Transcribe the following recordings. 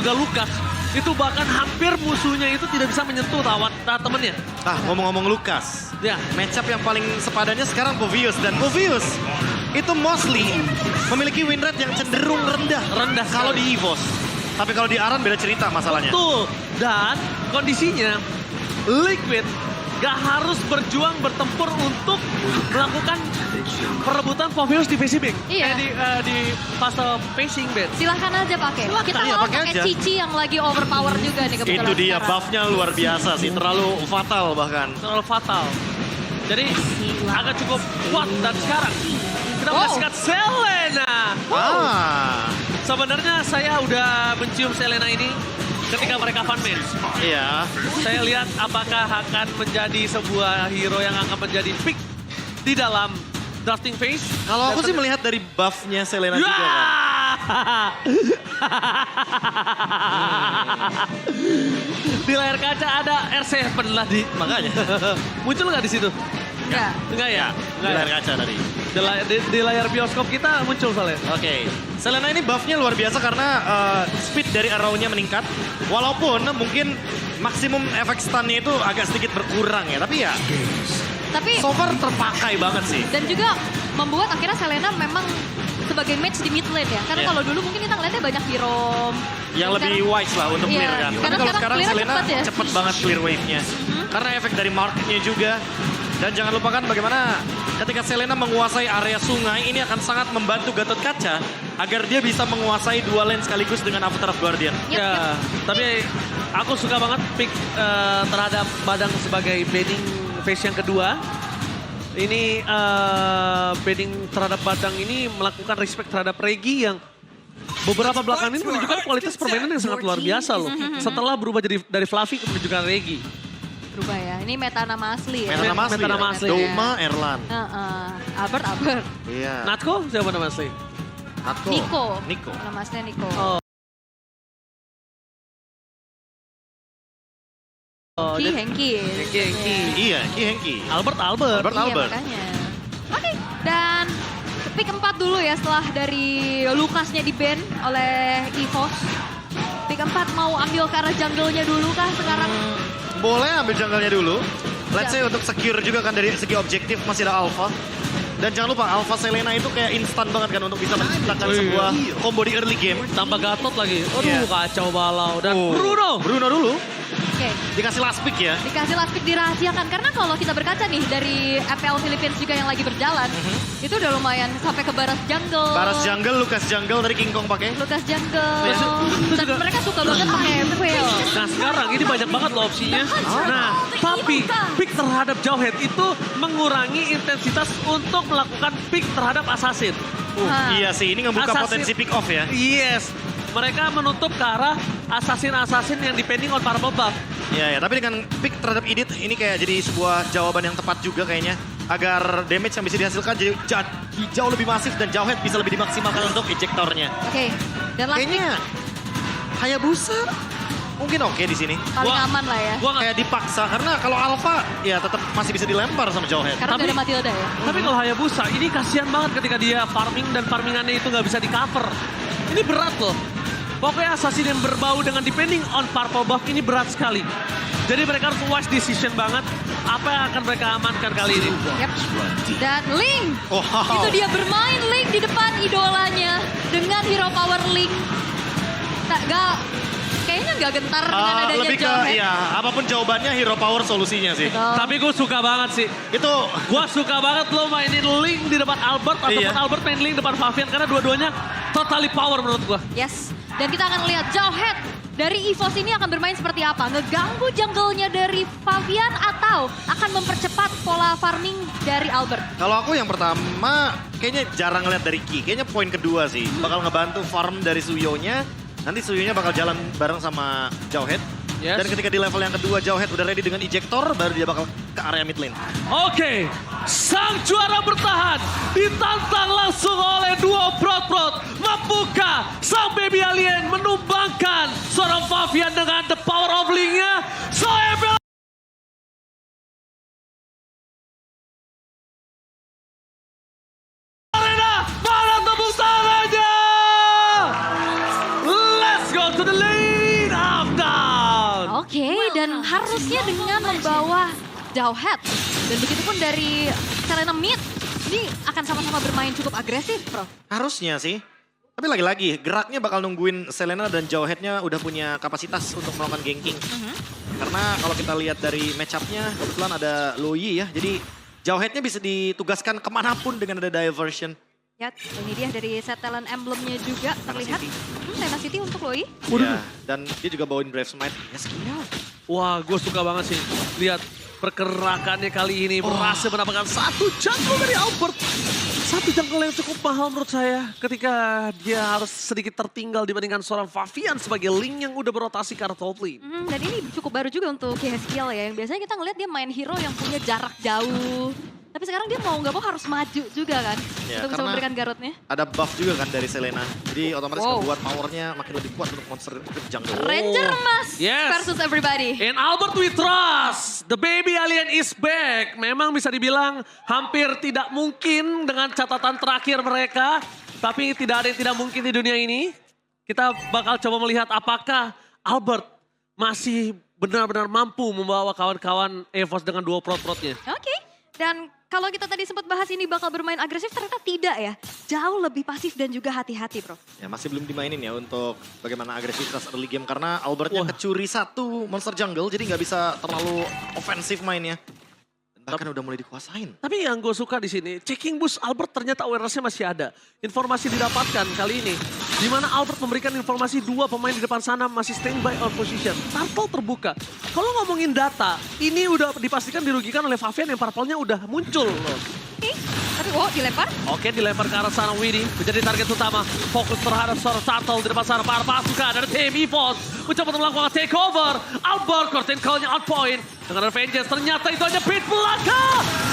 juga Lukas. Itu bahkan hampir musuhnya itu tidak bisa menyentuh temennya. Ngomong-ngomong Lukas. Ya. Matchup yang paling sepadannya sekarang Povius. Dan Povius itu mostly memiliki win rate yang cenderung rendah. Rendah kalau sekali. di EVOS. Tapi kalau di Aran beda cerita masalahnya. Betul. Dan kondisinya Liquid gak harus berjuang bertempur untuk melakukan perebutan Povius di facing back. Iya. Di fase facing back. Silahkan aja pakai. Silahkan. Kita Iya, mau pakai pakai aja. Cici yang lagi overpower juga nih kebetulan Itu dia sekarang. buffnya luar biasa sih. Terlalu fatal bahkan. Terlalu fatal. Jadi agak cukup kuat dan sekarang kita Wow. menyaksikan Selena. Sebenarnya saya udah mencium Selena ini ketika mereka fun match. Iya. Saya lihat apakah akan menjadi sebuah hero yang akan menjadi pick di dalam drafting phase. Kalau aku sih melihat dari buffnya Selena juga kan. Di layar kaca ada R7 lah Makanya. muncul nggak di situ? Enggak. Enggak ya? Di layar kaca tadi. Di layar bioskop kita muncul soalnya. Oke. Selena ini buffnya luar biasa karena speed dari arrow-nya meningkat. Walaupun mungkin maksimum efek stun-nya itu agak sedikit berkurang ya. Tapi ya Tapi so far terpakai banget sih. dan juga membuat akhirnya Selena memang sebagai match di mid lane ya. Karena Iya. kalau dulu mungkin kita ngeliatnya banyak hero Yang lebih wise lah untuk Iya, clear kan. Tapi karena kalau sekarang clear-nya Selena cepet ya. cepet banget clear wave-nya. Karena efek dari marketnya juga. Dan jangan lupakan bagaimana ketika Selena menguasai area sungai, ini akan sangat membantu Gatot Kaca agar dia bisa menguasai dua lane sekaligus dengan Avatar of Guardian. Yep, Ya, tapi aku suka banget pick terhadap Badang sebagai banning phase yang kedua. Ini banning terhadap Badang ini melakukan respect terhadap Regi yang beberapa belakangan ini menunjukkan kualitas permainan yang sangat luar biasa loh. Setelah berubah jadi dari Fluffy ke menunjukkan Regi. berubah ya. Ini meta nama asli ya. Meta nama asli. Meta nama asli. Doma Erlan. Albert. Iya. Natko siapa nama asli? Natko. Niko. Nama aslinya Niko. Oh. Oh, Hengki. Hengki. Iya, Ki Hengki. Albert. Iya Albert. makanya. Oke, dan pick 4 dulu ya setelah dari Lukasnya di ban oleh EVOS. Pick 4 mau ambil ke arah jungle-nya dulu kah sekarang? Boleh ambil jungle-nya dulu. Let's say untuk secure juga kan dari segi objektif masih ada Alpha. Dan jangan lupa Alpha Selena itu kayak instan banget kan untuk bisa menciptakan sebuah combo di early game. Tambah Gatot lagi. Aduh Iya. kacau balau. Dan Oh. Bruno dulu. Oke, Dikasih last pick ya. dikasih last pick dirahasiakan. Karena kalau kita berkaca nih dari FPL Philippines juga yang lagi berjalan, itu udah lumayan sampai ke Baras Jungle. Baras jungle, Lukas jungle dari King Kong pakai. Lukas Jungle. Terus Dan juga- mereka suka banget pakai Veil. Nah sekarang ini banyak banget loh opsinya. Nah tapi pick terhadap Jawhead itu mengurangi intensitas untuk melakukan pick terhadap Assassin. Iya sih, ini ngebuka Assassin. potensi pick off ya. Yes. Mereka menutup ke arah assassin-assassin yang depending on purple buff. Iya, tapi dengan pick terhadap Edith ini kayak jadi sebuah jawaban yang tepat juga kayaknya. Agar damage yang bisa dihasilkan jadi jauh lebih masif dan Jawhead bisa lebih dimaksimalkan untuk ejectornya. Oke, dan last pick Kayaknya Hayabusa mungkin oke di sini. paling Gua- aman lah ya. Gua nggak. Kayak dipaksa karena kalau Alpha ya tetap masih bisa dilempar sama Jawhead. Karena Tapi- udah ada Matilda ya. Tapi kalau Hayabusa ini kasihan banget ketika dia farming dan farmingannya itu nggak bisa di cover. Ini berat loh. Pokoknya assassin yang berbau dengan depending on purple buff ini berat sekali. Jadi mereka harus wise decision banget apa yang akan mereka amankan kali ini. Yep. Dan Link, Wow. itu dia bermain Link di depan idolanya dengan hero power Link. Kayaknya nggak gentar dengan adanya Lebih ke Jawhead. ya apapun jawabannya hero power solusinya sih. Betul. Tapi gue suka banget sih. Itu Gue suka banget lo mainin Link di depan Albert ataupun Iya. Albert main Link depan Fabian karena dua-duanya totally power menurut gue. Yes, dan kita akan lihat Jawhead dari EVOS ini akan bermain seperti apa? Ngeganggu jungle-nya dari Fabian atau akan mempercepat pola farming dari Albert? kalau aku yang pertama kayaknya jarang ngeliat dari Ki. Kayaknya poin kedua sih. Bakal ngebantu farm dari Suyonya. Nanti Suyonya bakal jalan bareng sama Jawhead. Yes. Dan ketika di level yang kedua Jawhead udah ready dengan ejector, baru dia bakal ke area mid lane. Oke, sang juara bertahan ditantang langsung oleh duo Prot. Mampukah sang baby alien menumbangkan seorang Fabian dengan the power of Link-nya? Saya Arena, mana tepuk tangannya? Let's go to the lead! Oke, dan harusnya dengan membawa Jauhead. Dan begitupun dari Selena Mid, ini akan sama-sama bermain cukup agresif, Bro. Harusnya sih. Tapi lagi-lagi, geraknya bakal nungguin Selena dan Jauhead-nya udah punya kapasitas untuk melakukan ganking. Karena kalau kita lihat dari match-up-nya, kebetulan ada Loyi ya. Jadi Jauhead-nya bisa ditugaskan kemanapun dengan ada diversion. Ya, ini dia dari set talent emblemnya juga terlihat. Tema City untuk Loi. Ya, dan dia juga bawain Brave Smite. Ya skill. Wah, gue suka banget sih. Lihat pergerakannya kali ini berhasil mendapatkan satu jungle dari Albert. Satu jungle yang cukup mahal menurut saya. Ketika dia harus sedikit tertinggal dibandingkan seorang Favian sebagai Link yang udah berotasi ke arah top lane. Dan ini cukup baru juga untuk Yeskiel ya. Yang biasanya kita ngeliat dia main hero yang punya jarak jauh. Tapi sekarang dia mau nggak mau harus maju juga kan. Ya, untuk bisa memberikan garotnya. Ada buff juga kan dari Selena. Jadi otomatis membuat powernya makin lebih kuat untuk monster jungle. Ranger Mas Yes. versus everybody. In Albert we trust, the baby alien is back. Memang bisa dibilang hampir tidak mungkin dengan catatan terakhir mereka. Tapi tidak ada yang tidak mungkin di dunia ini. Kita bakal coba melihat apakah Albert masih benar-benar mampu membawa kawan-kawan EVOS dengan dua prot-protnya. Oke. Dan kalau kita tadi sempat bahas ini bakal bermain agresif, ternyata tidak ya. Jauh lebih pasif dan juga hati-hati, Bro. Ya masih belum dimainin ya untuk bagaimana agresivitas early game. Karena Albertnya kecuri satu monster jungle, jadi nggak bisa terlalu ofensif mainnya. Bahkan udah mulai dikuasain. Tapi yang gue suka di sini, checking boost Albert ternyata awareness-nya masih ada. Informasi didapatkan kali ini. Di mana Albert memberikan informasi dua pemain di depan sana masih standby on position. Turtle terbuka. Kalau ngomongin data, ini udah dipastikan dirugikan oleh Favian yang purple-nya udah muncul loh. Tapi dilempar. Oke, dilempar ke arah sana Widdy. Menjadi target utama. Fokus terhadap seorang Turtle di depan sana. Para pasukan dari tim EVOS. Mencoba untuk melakukan takeover. Albert, curtain call-nya out point. Dengan Avengers, ternyata itu hanya pit belaka.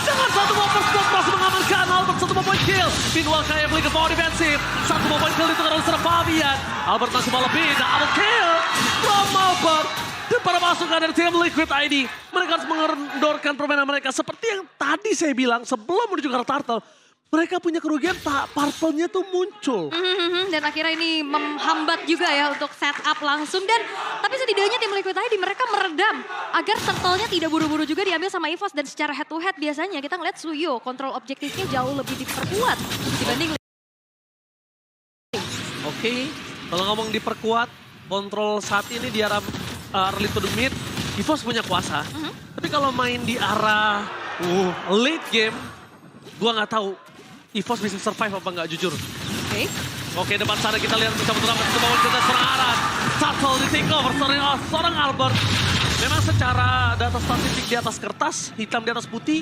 Dengan satu momen squad berhasil mengamankan Albert. Satu momen kill. Meanwhile, kayak beli ke power defensif. Satu momen kill itu oleh seorang Favian. Albert masih mau lebih. Double kill from Albert. Dan para pasukan dari tim Liquid ID, mereka harus mengendorkan permainan mereka. Seperti yang tadi saya bilang sebelum menuju ke arah Turtle, mereka punya kerugian, purple-nya tuh muncul. Dan akhirnya ini menghambat juga ya untuk setup langsung. Dan tapi setidaknya tim Liquid ID mereka meredam agar turtle-nya tidak buru-buru juga diambil sama EVOS. Dan secara head to head biasanya kita ngeliat Suyo kontrol objektifnya jauh lebih diperkuat dibanding. Oke, kalau ngomong diperkuat, kontrol saat ini di arah early to the mid, EVOS punya kuasa. Tapi kalau main di arah late game, gua nggak tahu EVOS bisa survive apa nggak jujur. Oke, depan sana kita lihat mencoba untuk dapat kebawaan kita seorang Aran. Turtle di take over seorang Albert. Memang secara data statistik di atas kertas, hitam di atas putih,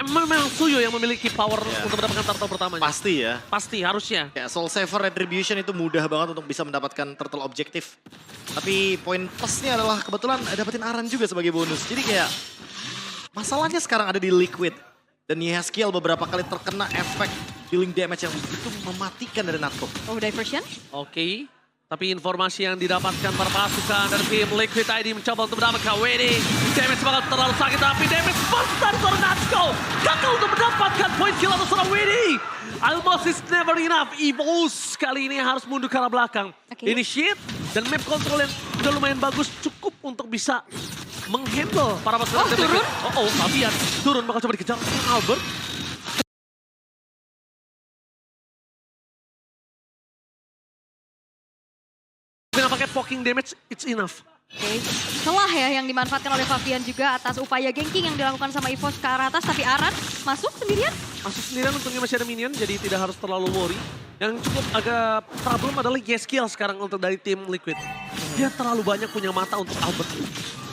memang Suyo yang memiliki power untuk mendapatkan turtle pertamanya. Pasti ya. Pasti, harusnya. Ya, Soul Saver Retribution itu mudah banget untuk bisa mendapatkan turtle objektif. Tapi poin plusnya adalah kebetulan dapetin Aran juga sebagai bonus. Jadi kayak masalahnya sekarang ada di Liquid. Dan Yeskiel beberapa kali terkena efek dealing damage yang begitu mematikan dari Natko. Diversion. Oke. Tapi informasi yang didapatkan para pasukan dari tim Liquid ID mencoba untuk mendapatkan WD. Damage bakal terlalu sakit tapi damage besar seorang Natsko. Gagal untuk mendapatkan point kill atau seorang WD. Almost is never enough. EVOS kali ini harus mundur ke arah belakang. Initiate dan map control yang udah lumayan bagus cukup untuk bisa menghandle para pasukan tim Liquid. Favian turun bakal coba dikejar Albert. Dengan pakai poking damage, it's enough. Celah ya yang dimanfaatkan oleh Favian juga atas upaya ganking yang dilakukan sama EVOS ke arah atas. Tapi Aran masuk sendirian. Masuk sendirian untungnya masih ada minion, jadi tidak harus terlalu worry. Yang cukup agak problem adalah Yeskiel sekarang untuk dari tim Liquid. Dia terlalu banyak punya mata untuk Albert.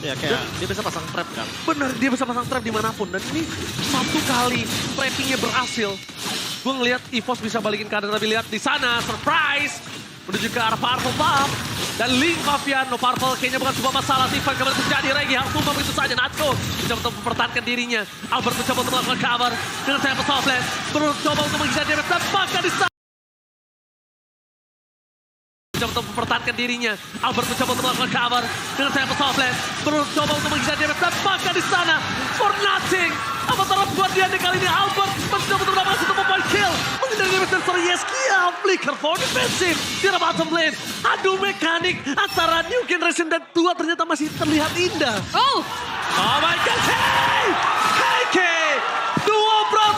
Ya kayak dia bisa pasang trap kan. Bener, dia bisa pasang trap dimanapun. Dan ini satu kali trappingnya berhasil. Gue ngeliat EVOS bisa balikin keadaan, tapi lihat di sana, surprise! Menuju ke arah Purple Buff. Dan Link Favian, no Purple kayaknya bukan sebuah masalah. Tiffan kembali terjadi, Regi harus tumpah begitu saja. Natko mencoba untuk mempertahankan dirinya. Albert mencoba untuk melakukan cover dengan sayap softland. Mencoba untuk menghindar damage dan bahkan di sana. Mencoba untuk mempertahankan dirinya. Albert mencoba untuk melakukan cover dengan sayap softland. Mencoba untuk menghindar damage dan bahkan di sana. For nothing. Apa terus buat dia nih kali ini Albert mencoba untuk mendapatkan satu point kill. Menghindari damage dari seorang Yeskia. Flicker for defensive. Di arah bottom lane. Adu mekanik antara New Generation dan Tua ternyata masih terlihat indah. Oh, Oh my god, hey! KK! Dua Brot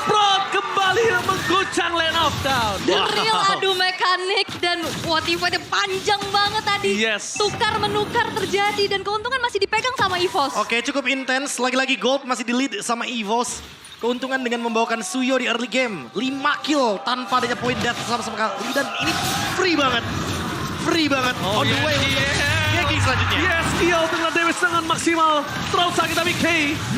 kembali mengguncang lane of down. the real adu mekanik dan fight panjang banget tadi. Yes. Tukar menukar terjadi dan keuntungan masih dipegang sama EVOS. Oke, cukup intens. Lagi-lagi Gold masih di lead sama EVOS. Keuntungan dengan membawakan Suyo di early game. 5 kill tanpa adanya point death sama sekali. Dan ini free banget. Free banget. Oh, On the way untuk Geki selanjutnya. Yes, Kiel dengan damage sangat maksimal. Terlalu sakit tapi K.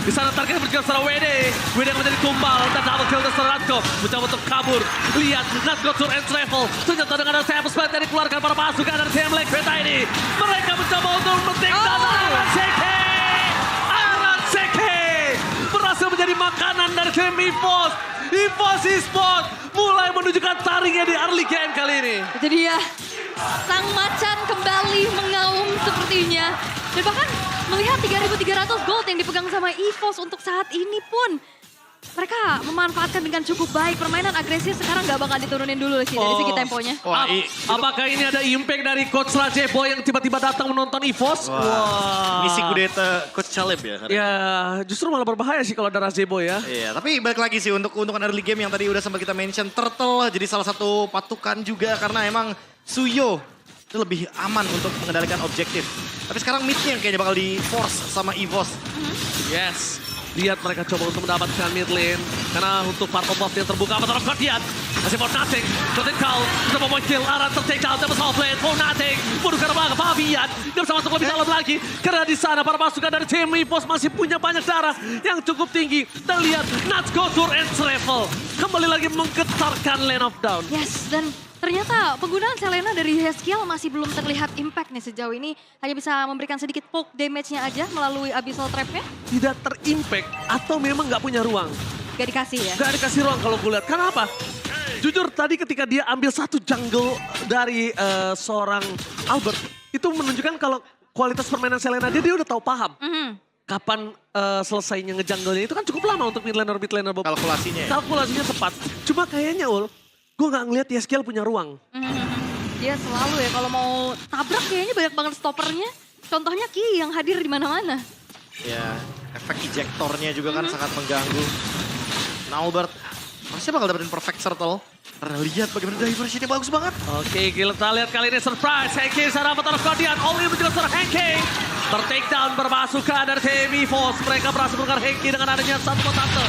Di sana targetnya berjalan secara WD. WD yang menjadi tumbal dan double kill dari Natko. Mencoba untuk kabur. Lihat, Natko turn and travel. Ternyata dengan ada Cyber Split yang dikeluarkan para pasukan dari Team Black Beta ini. Mereka mencoba untuk men-take down Aran Seke. Aran Seke berhasil menjadi makanan dari tim EVOS. EVOS Esports mulai menunjukkan taringnya di early game kali ini. Itu dia. Sang macan kembali mengaum sepertinya. Dan bahkan melihat 3.300 gold yang dipegang sama EVOS untuk saat ini pun. Mereka memanfaatkan dengan cukup baik. Permainan agresif sekarang gak bakal diturunin dulu sih dari segi temponya. Wah, Apakah ini ada impact dari Coach Rajeboy yang tiba-tiba datang menonton EVOS? Wah. misi kudeta Coach Caleb ya. Ya, justru malah berbahaya sih kalau ada Rajeboy ya. Iya, tapi balik lagi sih untuk keuntungan early game yang tadi udah sempat kita mention. Turtle jadi salah satu patukan juga karena emang Suyo itu lebih aman untuk mengendalikan objektif. Tapi sekarang midnya yang kayaknya bakal di force sama EVOS. Yes. Lihat mereka coba untuk mendapatkan mid lane. Karena untuk Purple Buff yang terbuka. Apa terus lihat. Masih for nothing. Shooting call. Mencoba point kill. Aran ter-take down. Dapat half lane. For nothing. Bunuh karena belakang. Fabian. Dia bisa masuk lebih dalam lagi. Karena di sana para pasukan dari tim EVOS masih punya banyak darah yang cukup tinggi. Dan lihat. Natsko Tour and Travel. Kembali lagi menggetarkan lane of down. Yes, dan ternyata penggunaan Selena dari Yeskiel masih belum terlihat impact nih sejauh ini. Hanya bisa memberikan sedikit poke damage-nya aja melalui Abyssal Trap-nya. Tidak terimpact atau memang nggak punya ruang. Gak dikasih ya. Gak dikasih ruang kalau gue lihat. Karena apa? Jujur tadi ketika dia ambil satu jungle dari seorang Albert. Itu menunjukkan kalau kualitas permainan Selena dia udah tahu paham. Kapan selesainya ngejungle-nya itu kan cukup lama untuk mid laner Bob. Kalkulasinya ya. Kalkulasinya tepat. Cuma kayaknya gue gak ngeliat Yeskiel punya ruang. Dia selalu ya kalau mau tabrak kayaknya banyak banget stoppernya. Contohnya Ki yang hadir di mana-mana. Ya, efek ejektornya juga kan sangat mengganggu. Nalbert masih bakal dapetin perfect turtle. Karena lihat bagaimana diversionnya bagus banget. Oke, kita lihat kali ini surprise. Henki secara Avatar of Guardian. All in menjelaskan seorang Henki. Ter-take down berpasukan dari tim EVOS. Mereka berhasil menukar Henki dengan adanya satu potante.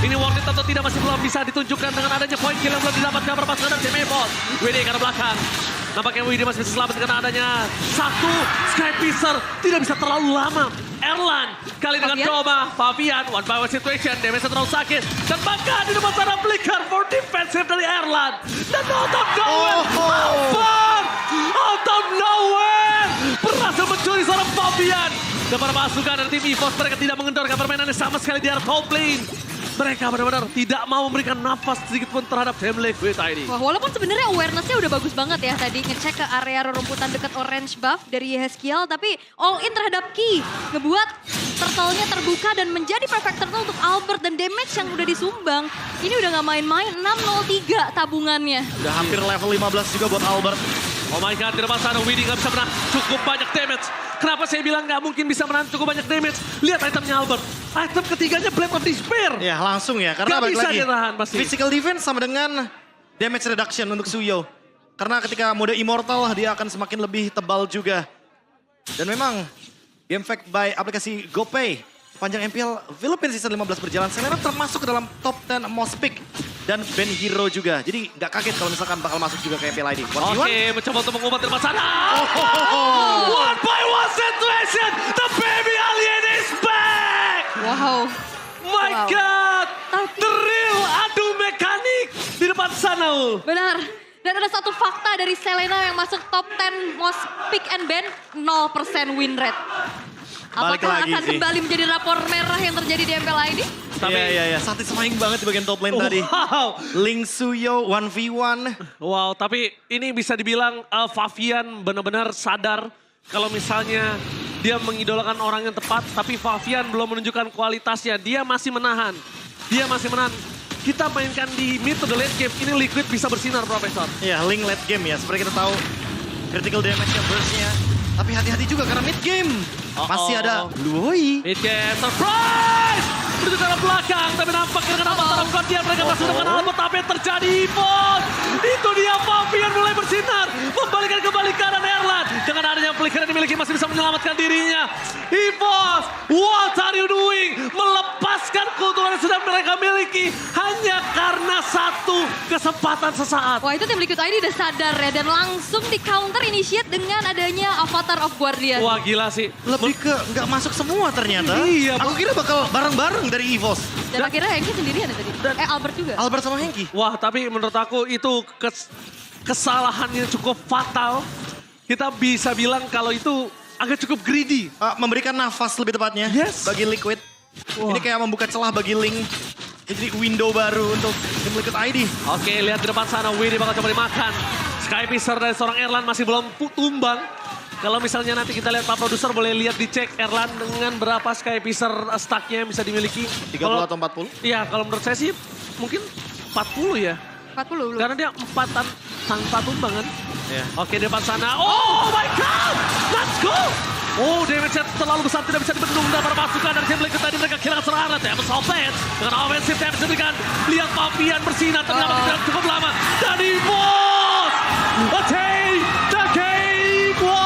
Ini worth it atau tidak masih belum bisa ditunjukkan dengan adanya point kill yang belum didapatkan berpasukan dari tim EVOS. WD ke arah belakang. Nampaknya WD masih bisa selamat dengan adanya satu Sky Piercer. Tidak bisa terlalu lama. Erlan kali dengan Fabian. coba. Fabian, one by one situation. Damage terlalu sakit. Dan bahkan di depan sana flicker for defensive dari Erlan. Dan out of nowhere. Alphard! Out of nowhere. Berhasil mencuri seorang Fabian. Dan para pasukan dari tim EVOS mereka tidak mengendorkan permainannya sama sekali di area top lane. Mereka benar-benar tidak mau memberikan nafas sedikit pun terhadap tim Liquid ini. Wah, walaupun sebenarnya awareness-nya udah bagus banget ya tadi ngecek ke area rerumputan dekat orange buff dari Yeskiel, tapi all in terhadap Ki ngebuat turtle-nya terbuka dan menjadi perfect turtle untuk Albert dan damage yang udah disumbang. Ini udah gak main-main, 603 tabungannya. Udah hampir level 15 juga buat Albert. Oh my god, di depan sana Widdy gak bisa menahan cukup banyak damage. Kenapa saya bilang gak mungkin bisa menahan cukup banyak damage? Lihat itemnya Albert. Item ketiganya Blade of Despair. Ya langsung ya, karena Gak balik bisa lagi. dia tahan pasti. Physical defense sama dengan damage reduction untuk Suyo. Karena ketika mode Immortal dia akan semakin lebih tebal juga. Dan memang game fact by aplikasi GoPay. Panjang MPL Philippines Season 15 berjalan. Selena termasuk ke dalam top 10 most pick. Dan Ben Hero juga. Jadi gak kaget kalau misalkan bakal masuk juga ke MPL ID. Oke, mencoba untuk mengubah di depan sana. One by one situation. The baby alien is back. Wow. My Wow. god. Tapi- The real adu mekanik di depan sana. Benar. Dan ada satu fakta dari Selena yang masuk top 10 most pick and ban, 0% win rate. Balik Apakah lagi akan sih. kembali menjadi rapor merah yang terjadi di MPL ID? Tapi- Iya. Satisfying banget di bagian top lane tadi. Wow. Ling Suyo 1v1. Wow, tapi ini bisa dibilang Fabian benar-benar sadar kalau misalnya dia mengidolakan orang yang tepat, tapi Fabian belum menunjukkan kualitasnya. Dia masih menahan. dia masih menang. Kita mainkan di mid to the late game, ini Liquid bisa bersinar, Profesor. Ya, Link late game ya. Seperti kita tahu critical damage-nya, burst-nya. Tapi hati-hati juga karena mid game. Masih ada Luoi. Mid game, surprise! Menuju dalam belakang, tapi nampak dengan avatar Guardian mereka masuk dengan Albert. Tapi yang terjadi, Ipos! Itu dia, Fabian mulai bersinar. Membalikan kembali kanan Erlan. Dengan adanya flicker yang dimiliki masih bisa menyelamatkan dirinya. Ipos, what are you doing? Melepaskan keuntungan yang sudah mereka miliki hanya karena satu kesempatan sesaat. Wah itu tim Liquid ID udah sadar ya dan langsung di counter initiate dengan adanya Avatar of Guardian. Wah gila sih. Lebih ke nggak masuk semua ternyata. Iya, Aku kira bakal bareng-bareng dari EVOS. Dan akhirnya Hengki sendirian ya tadi. Albert juga. Albert sama Hengki. Wah, tapi menurut aku itu kesalahan yang cukup fatal. Kita bisa bilang kalau itu agak cukup greedy. Memberikan nafas lebih tepatnya Yes. bagi Liquid. Wah. Ini kayak membuka celah bagi Link. Jadi window baru untuk tim Liquid ID. Oke, lihat di depan sana. Widdy bakal coba dimakan. Sky Pisser dari seorang Erlan masih belum tumbang. Kalau misalnya nanti kita lihat Pak Produser boleh lihat dicek Erlan dengan berapa Sky Pisser stacknya yang bisa dimiliki. 30 atau 40? Iya, kalau menurut saya sih mungkin 40 ya. 40 belum. Karena dia 4 tanpa tumbang kan. Iya. Oke, di depan sana. Oh my God! Let's go! Oh, damage-nya terlalu besar, tidak bisa dibendung para pasukan dari tim Liquid tadi. Mereka kehilangan serangan. Tembus offense. Dengan offensive damage diberikan. Lihat Fabian bersinar, ternyata tidak cukup lama. Dan Ivo!